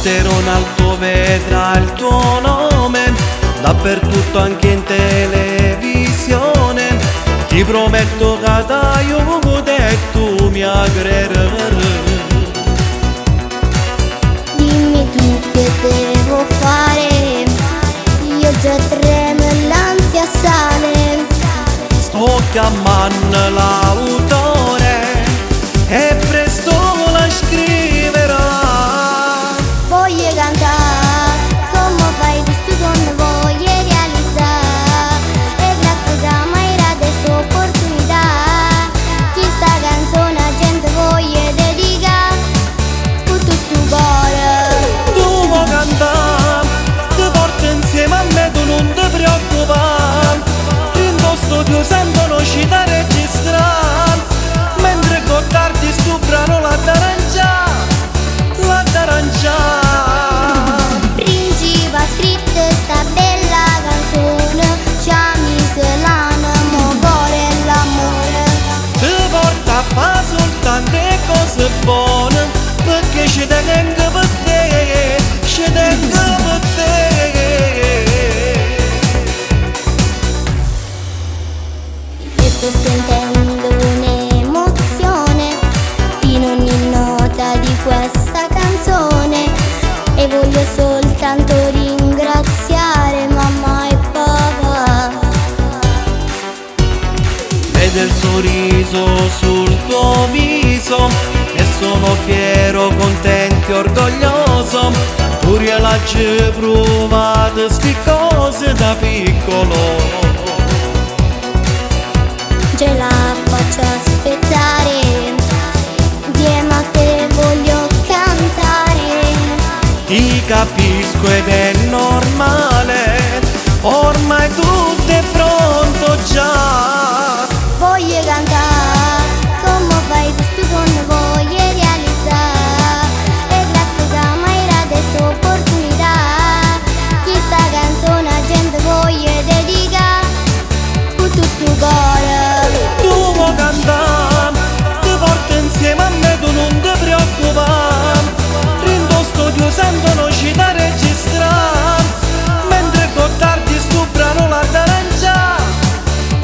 Sguarderò in alto, vedrà il tuo nome dappertutto, anche in televisione. Ti prometto che ti aiuto e tu mi aggrererai. Dimmi tu che devo fare, io già tremo e l'ansia sale. Sto chiamando l'autore e presto la scriverà. Voglio cantare, come fai questo sogno voglio realizzare. E grazie che mi hai dato questa opportunità, questa canzone la gente voglio dedicare con tutto il cuore. Tu vuoi cantare, ti porto insieme a me, tu non ti preoccupare. Rindo studio sentono ci da registrare, mentre Gottardi sto brano la d'arancia, la d'arancia. Principe ha scritto sta bella canzone, chiami che l'animo, cuore e l'amore. Ti porta a fare soltanto cose buone, perché ci tengo per te, ci tengo per te. E sto sentendo un'emozione in ogni nota di questa canzone, e voglio soltanto ringraziare mamma e papà. Vedo il sorriso sul tuo viso e sono fiero, contento e orgoglioso. Pure l'hai provato sti cose da piccolo. Ce la faccio aspettare, insieme a te voglio cantare. Ti capisco ed è normale, ormai tutto è pronto già. Voglio cantare, come fai questo sogno voglio realizzare. E grazie che mi hai dato questa opportunità, questa canzone la gente voglio dedicare con tutto il cuore. Tu vuoi cantare, ti porto insieme a me, tu non ti preoccupare. Rindo studio sentono ci da registrare, mentre Gottardi sto brano la d'arancia,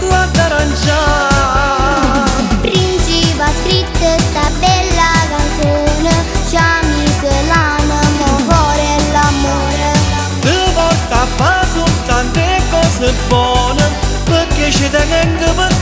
la d'arancia. Principe ha scritto sta bella canzone, chiami che l'animo, cuore e l'amore. Ti porta a fare soltanto cose buone, perché ci tengo per